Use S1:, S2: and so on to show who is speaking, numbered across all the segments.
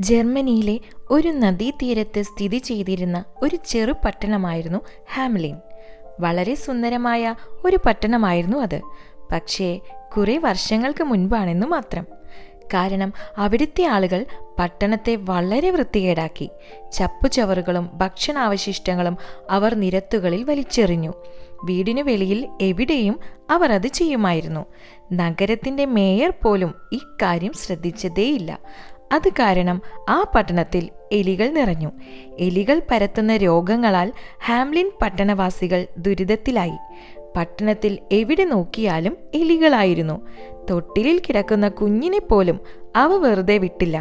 S1: ജർമ്മനിയിലെ ഒരു നദീതീരത്ത് സ്ഥിതി ചെയ്തിരുന്ന ഒരു ചെറു പട്ടണമായിരുന്നു ഹാംലിൻ. വളരെ സുന്ദരമായ ഒരു പട്ടണമായിരുന്നു അത്. പക്ഷേ കുറെ വർഷങ്ങൾക്ക് മുൻപാണെന്നു മാത്രം. കാരണം അവിടുത്തെ ആളുകൾ പട്ടണത്തെ വളരെ വൃത്തികേടാക്കി. ചപ്പുചവറുകളും ഭക്ഷണാവശിഷ്ടങ്ങളും അവർ നിരത്തുകളിൽ വലിച്ചെറിഞ്ഞു. വീടിനു വെളിയിൽ എവിടെയും അവർ അത് ചെയ്യുമായിരുന്നു. നഗരത്തിൻ്റെ മേയർ പോലും ഇക്കാര്യം ശ്രദ്ധിച്ചതേയില്ല. അത് കാരണം ആ പട്ടണത്തിൽ എലികൾ നിറഞ്ഞു. എലികൾ പരത്തുന്ന രോഗങ്ങളാൽ ഹാംലിൻ പട്ടണവാസികൾ ദുരിതത്തിലായി. പട്ടണത്തിൽ എവിടെ നോക്കിയാലും എലികളായിരുന്നു. തൊട്ടിലിൽ കിടക്കുന്ന കുഞ്ഞിനെ പോലും അവ വെറുതെ വിട്ടില്ല.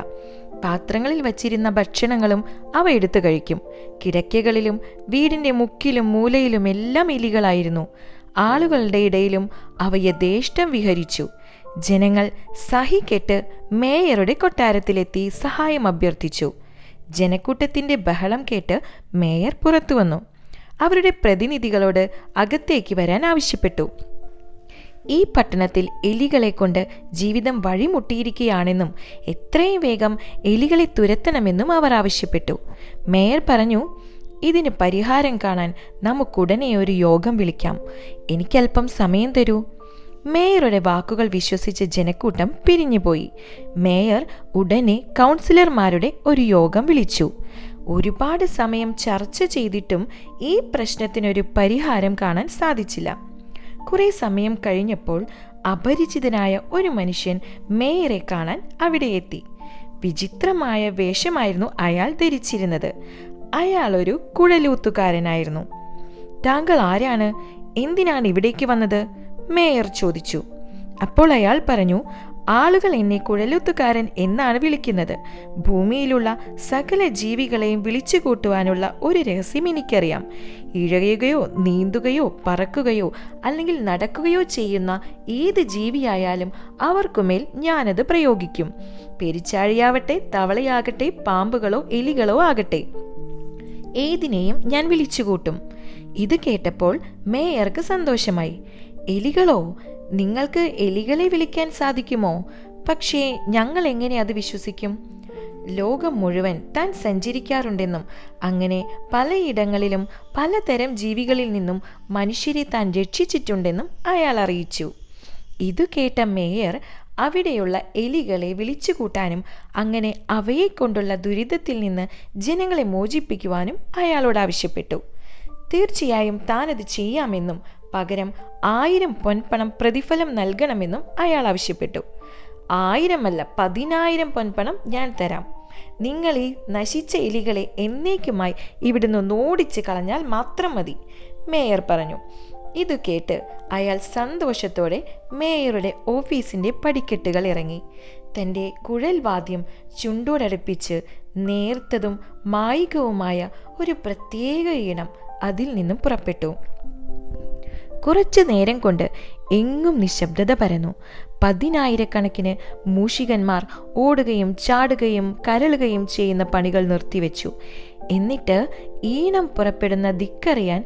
S1: പാത്രങ്ങളിൽ വച്ചിരുന്ന ഭക്ഷണങ്ങളും അവ എടുത്തു കഴിക്കും. കിടക്കകളിലും വീടിൻ്റെ മുക്കിലും മൂലയിലുമെല്ലാം എലികളായിരുന്നു. ആളുകളുടെ ഇടയിലും അവ യഥേഷ്ടം വിഹരിച്ചു. ജനങ്ങൾ സഹികെട്ട് മേയറുടെ കൊട്ടാരത്തിലെത്തി സഹായം അഭ്യർത്ഥിച്ചു. ജനക്കൂട്ടത്തിൻ്റെ ബഹളം കേട്ട് മേയർ പുറത്തു വന്നു. അവരുടെ പ്രതിനിധികളോട് അകത്തേക്ക് വരാൻ ആവശ്യപ്പെട്ടു. ഈ പട്ടണത്തിൽ എലികളെ കൊണ്ട് ജീവിതം വഴിമുട്ടിയിരിക്കുകയാണെന്നും എത്രയും വേഗം എലികളെ തുരത്തണമെന്നും അവർ ആവശ്യപ്പെട്ടു. മേയർ പറഞ്ഞു, ഇതിന് പരിഹാരം കാണാൻ നമുക്കുടനെ ഒരു യോഗം വിളിക്കാം. എനിക്കല്പം സമയം തരൂ. മേയറുടെ വാക്കുകൾ വിശ്വസിച്ച് ജനക്കൂട്ടം പിരിഞ്ഞുപോയി. മേയർ ഉടനെ കൗൺസിലർമാരുടെ ഒരു യോഗം വിളിച്ചു. ഒരുപാട് സമയം ചർച്ച ചെയ്തിട്ടും ഈ പ്രശ്നത്തിനൊരു പരിഹാരം കാണാൻ സാധിച്ചില്ല. കുറെ സമയം കഴിഞ്ഞപ്പോൾ അപരിചിതനായ ഒരു മനുഷ്യൻ മേയറെ കാണാൻ അവിടെ എത്തി. വിചിത്രമായ വേഷമായിരുന്നു അയാൾ ധരിച്ചിരുന്നത്. അയാൾ ഒരു കുഴലൂത്തുകാരനായിരുന്നു. താങ്കൾ ആരാണ്? എന്തിനാണ് ഇവിടേക്ക് വന്നത്? മേയർ ചോദിച്ചു. അപ്പോൾ അയാൾ പറഞ്ഞു, ആളുകൾ എന്നെ കുഴലൂത്തുകാരൻ എന്നാണ് വിളിക്കുന്നത്. ഭൂമിയിലുള്ള സകല ജീവികളെയും വിളിച്ചു കൂട്ടുവാനുള്ള ഒരു രഹസ്യം എനിക്കറിയാം. ഇഴയുകയോ നീന്തുകയോ പറക്കുകയോ അല്ലെങ്കിൽ നടക്കുകയോ ചെയ്യുന്ന ഏത് ജീവിയായാലും അവർക്കുമേൽ ഞാനത് പ്രയോഗിക്കും. പെരിച്ചാഴിയാവട്ടെ, തവളയാകട്ടെ, പാമ്പുകളോ എലികളോ ആകട്ടെ, ഏതിനെയും ഞാൻ വിളിച്ചുകൂട്ടും. ഇത് കേട്ടപ്പോൾ മേയർക്ക് സന്തോഷമായി. എലികളോ? നിങ്ങൾക്ക് എലികളെ വിളിക്കാൻ സാധിക്കുമോ? പക്ഷേ ഞങ്ങൾ എങ്ങനെ അത് വിശ്വസിക്കും? ലോകം മുഴുവൻ താൻ സഞ്ചരിക്കാറുണ്ടെന്നും അങ്ങനെ പലയിടങ്ങളിലും പലതരം ജീവികളിൽ നിന്നും മനുഷ്യരെ താൻ രക്ഷിച്ചിട്ടുണ്ടെന്നും അയാൾ അറിയിച്ചു. ഇതു കേട്ട മേയർ അവിടെയുള്ള എലികളെ വിളിച്ചു കൂട്ടാനും അങ്ങനെ അവയെ കൊണ്ടുള്ള ദുരിതത്തിൽ നിന്ന് ജനങ്ങളെ മോചിപ്പിക്കുവാനും അയാളോട് ആവശ്യപ്പെട്ടു. തീർച്ചയായും താനത് ചെയ്യാമെന്നും പകരം 1000 പൊൻപണം പ്രതിഫലം നൽകണമെന്നും അയാൾ ആവശ്യപ്പെട്ടു. 1000 അല്ല, 10,000 പൊൻപണം ഞാൻ തരാം. നിങ്ങൾ ഈ നശിച്ച എലികളെ എന്നേക്കുമായി ഇവിടുന്ന് ഓടിച്ച് കളഞ്ഞാൽ മാത്രം മതി, മേയർ പറഞ്ഞു. ഇത് കേട്ട് അയാൾ സന്തോഷത്തോടെ മേയറുടെ ഓഫീസിൻ്റെ പടിക്കെട്ടുകൾ ഇറങ്ങി. തൻ്റെ കുഴൽവാദ്യം ചുണ്ടോടടുപ്പിച്ച് നേർത്തതും മായികവുമായ ഒരു പ്രത്യേക ഈണം അതിൽ നിന്നും പുറപ്പെട്ടു. കുറച്ചു നേരം കൊണ്ട് എങ്ങും നിശബ്ദത പരന്നു. 10,000കണക്കിന് മൂഷികന്മാർ ഓടുകയും ചാടുകയും കരളുകയും ചെയ്യുന്ന പണികൾ നിർത്തിവെച്ചു. എന്നിട്ട് ഈണം പുറപ്പെടുന്ന ദിക്കറിയാൻ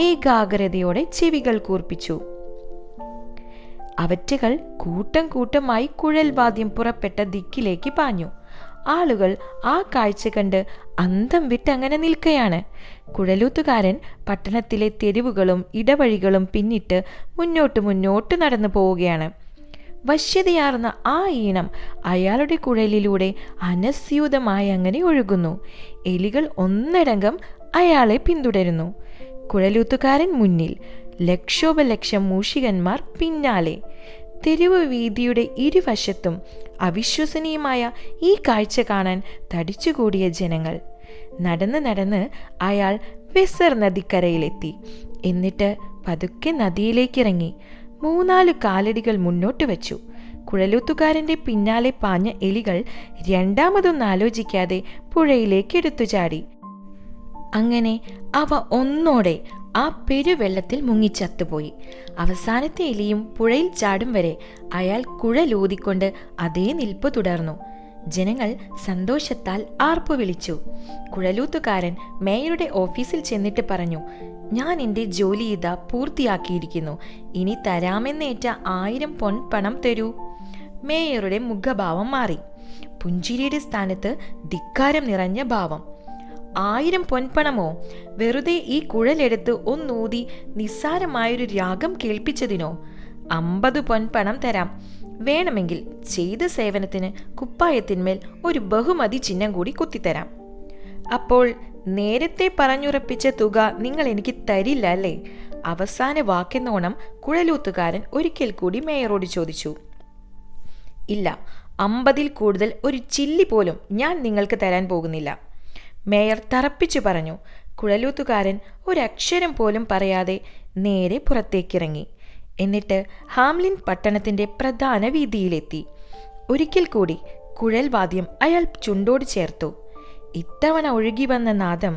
S1: ഏകാഗ്രതയോടെ ചെവികൾ കൂർപ്പിച്ചു. അവറ്റകൾ കൂട്ടം കൂട്ടമായി കുഴൽവാദ്യം പുറപ്പെട്ട ദിക്കിലേക്ക് പാഞ്ഞു. ആളുകൾ ആ കാഴ്ച കണ്ട് അന്തം വിട്ടങ്ങനെ നിൽക്കുകയാണ്. കുഴലൂത്തുകാരൻ പട്ടണത്തിലെ തെരുവുകളും ഇടവഴികളും പിന്നിട്ട് മുന്നോട്ട് നടന്നു പോവുകയാണ്. വശ്യതയാർന്ന ആ ഈണം അയാളുടെ കുഴലിലൂടെ അനസ്യൂതമായി അങ്ങനെ ഒഴുകുന്നു. എലികൾ ഒന്നടങ്കം അയാളെ പിന്തുടരുന്നു. കുഴലൂത്തുകാരൻ മുന്നിൽ, ലക്ഷോപലക്ഷം മൂഷികന്മാർ പിന്നാലെ. തെരുവ് വീതിയുടെ ഇരുവശത്തും അവിശ്വസനീയമായ ഈ കാഴ്ച കാണാൻ തടിച്ചുകൂടിയ ജനങ്ങൾ. നടന്ന് അയാൾ വെസർ നദിക്കരയിലെത്തി. എന്നിട്ട് പതുക്കെ നദിയിലേക്കിറങ്ങി 3-4 കാലടികൾ മുന്നോട്ട് വെച്ചു. കുഴലൂത്തുകാരൻ്റെ പിന്നാലെ പാഞ്ഞ എലികൾ രണ്ടാമതൊന്നും ആലോചിക്കാതെ പുഴയിലേക്ക് എടുത്തു ചാടി. അങ്ങനെ അവ ഒന്നോടെ ആ പെരുവെള്ളത്തിൽ മുങ്ങിച്ചത്തുപോയി. അവസാനത്തെ എലിയും പുഴയിൽ ചാടും വരെ അയാൾ കുഴലൂതിക്കൊണ്ട് അതേ നിൽപ്പ് തുടർന്നു. ജനങ്ങൾ സന്തോഷത്താൽ ആർപ്പു വിളിച്ചു. കുഴലൂത്തുകാരൻ മേയറുടെ ഓഫീസിൽ ചെന്നിട്ട് പറഞ്ഞു, ഞാൻ എൻ്റെ ജോലി ഇതാ പൂർത്തിയാക്കിയിരിക്കുന്നു. ഇനി തരാമെന്നേറ്റ 1000 പൊൻപണം തരൂ. മേയറുടെ മുഖഭാവം മാറി. പുഞ്ചിരിയുടെ സ്ഥാനത്ത് ധിക്കാരം നിറഞ്ഞ ഭാവം. 1000 പൊൻപണമോ? വെറുതെ ഈ കുഴലെടുത്ത് ഒന്നൂതി നിസ്സാരമായൊരു രാഗം കേൾപ്പിച്ചതിനോ? 50 പൊൻപണം തരാം. വേണമെങ്കിൽ ചെയ്ത സേവനത്തിന് കുപ്പായത്തിന്മേൽ ഒരു ബഹുമതി ചിഹ്നം കൂടി കുത്തിത്തരാം. അപ്പോൾ നേരത്തെ പറഞ്ഞുറപ്പിച്ച തുക നിങ്ങൾ എനിക്ക് തരില്ല അല്ലേ? അവസാന വാക്കെന്നോണം കുഴലൂത്തുകാരൻ ഒരിക്കൽ കൂടി മേയറോട് ചോദിച്ചു. ഇല്ല, 50-ൽ കൂടുതൽ ഒരു ചില്ലി പോലും ഞാൻ നിങ്ങൾക്ക് തരാൻ പോകുന്നില്ല, മേയർ തറപ്പിച്ചു പറഞ്ഞു. കുഴലൂത്തുകാരൻ ഒരക്ഷരം പോലും പറയാതെ നേരെ പുറത്തേക്കിറങ്ങി. എന്നിട്ട് ഹാംലിൻ പട്ടണത്തിൻ്റെ പ്രധാന വീതിയിലെത്തി. ഒരിക്കൽ കൂടി കുഴൽ വാദ്യം അയാൾ ചുണ്ടോട് ചേർത്തു. ഇത്തവണ ഒഴുകി വന്ന നാദം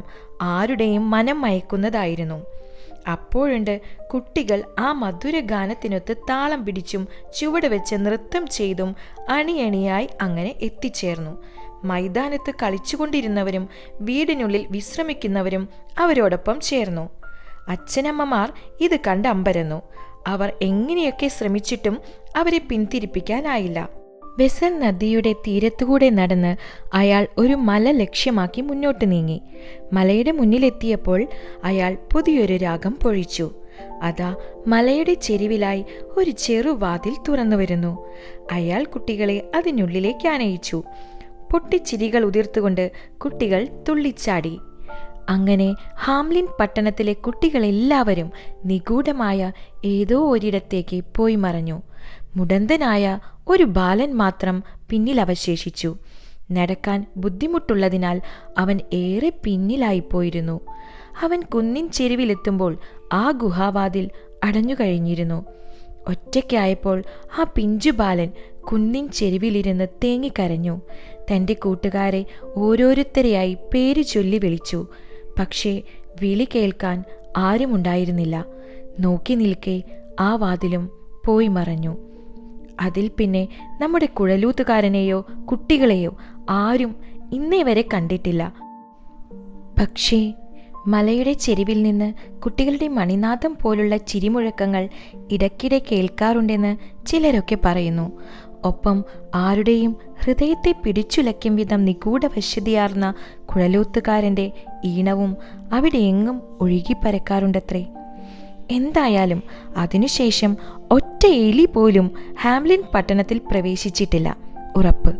S1: ആരുടെയും മനം മയക്കുന്നതായിരുന്നു. അപ്പോഴുണ്ട് കുട്ടികൾ ആ മധുര ഗാനത്തിനൊത്ത് താളം പിടിച്ചും ചുവട് വെച്ച് നൃത്തം ചെയ്തും അണിയണിയായി അങ്ങനെ എത്തിച്ചേർന്നു. മൈതാനത്ത് കളിച്ചുകൊണ്ടിരുന്നവരും വീടിനുള്ളിൽ വിശ്രമിക്കുന്നവരും അവരോടൊപ്പം ചേർന്നു. അച്ഛനമ്മമാർ ഇത് കണ്ട് അമ്പരന്നു. അവർ എങ്ങനെയൊക്കെ ശ്രമിച്ചിട്ടും അവരെ പിന്തിരിപ്പിക്കാനായില്ല. വെസൻ നദിയുടെ തീരത്തുകൂടെ നടന്ന് അയാൾ ഒരു മല ലക്ഷ്യമാക്കി മുന്നോട്ട് നീങ്ങി. മലയുടെ മുന്നിലെത്തിയപ്പോൾ അയാൾ പുതിയൊരു രാഗം പൊഴിച്ചു. അതാ മലയുടെ ചെരുവിലായി ഒരു ചെറുവാതിൽ തുറന്നു വരുന്നു. അയാൾ കുട്ടികളെ അതിനുള്ളിലേക്ക് ആനയിച്ചു. പൊട്ടിച്ചിരികൾ ഉതിർത്തുകൊണ്ട് കുട്ടികൾ തുള്ളിച്ചാടി. അങ്ങനെ ഹാംലിൻ പട്ടണത്തിലെ കുട്ടികളെല്ലാവരും നിഗൂഢമായ ഏതോ ഒരിടത്തേക്ക് പോയി മറഞ്ഞു. മുടന്തനായ ഒരു ബാലൻ മാത്രം പിന്നിൽ അവശേഷിച്ചു. നടക്കാൻ ബുദ്ധിമുട്ടുള്ളതിനാൽ അവൻ ഏറെ പിന്നിലായിപ്പോയിരുന്നു. അവൻ കുന്നിൻ ചെരുവിലെത്തുമ്പോൾ ആ ഗുഹാവാതിൽ അടഞ്ഞു കഴിഞ്ഞിരുന്നു. ഒറ്റയ്ക്കായപ്പോൾ ആ പിഞ്ചു ബാലൻ കുന്നിൻ ചെരുവിലിരുന്ന് തേങ്ങിക്കരഞ്ഞു. തൻ്റെ കൂട്ടുകാരെ ഓരോരുത്തരെയായി പേര് ചൊല്ലി വിളിച്ചു. പക്ഷേ വിളി കേൾക്കാൻ ആരുമുണ്ടായിരുന്നില്ല. നോക്കി നിൽക്കെ ആ വാതിലും പോയി മറഞ്ഞു. അതിൽ പിന്നെ നമ്മുടെ കുഴലൂത്തുകാരനെയോ കുട്ടികളെയോ ആരും ഇന്നേ വരെ കണ്ടിട്ടില്ല. പക്ഷേ മലയുടെ ചെരുവിൽ നിന്ന് കുട്ടികളുടെ മണിനാദം പോലുള്ള ചിരിമുഴക്കങ്ങൾ ഇടയ്ക്കിടെ കേൾക്കാറുണ്ടെന്ന് ചിലരൊക്കെ പറയുന്നു. ഒപ്പം ആരുടെയും ഹൃദയത്തെ പിടിച്ചുലയ്ക്കും വിധം നിഗൂഢവശ്യതയാർന്ന കുഴലൂത്തുകാരൻ്റെ ഈണവും അവിടെയെങ്ങും ഒഴുകിപ്പരക്കാറുണ്ടത്രേ. എന്തായാലും അതിനുശേഷം ഒറ്റ എലി പോലും ഹാംലിൻ പട്ടണത്തിൽ പ്രവേശിച്ചിട്ടില്ല, ഉറപ്പ്.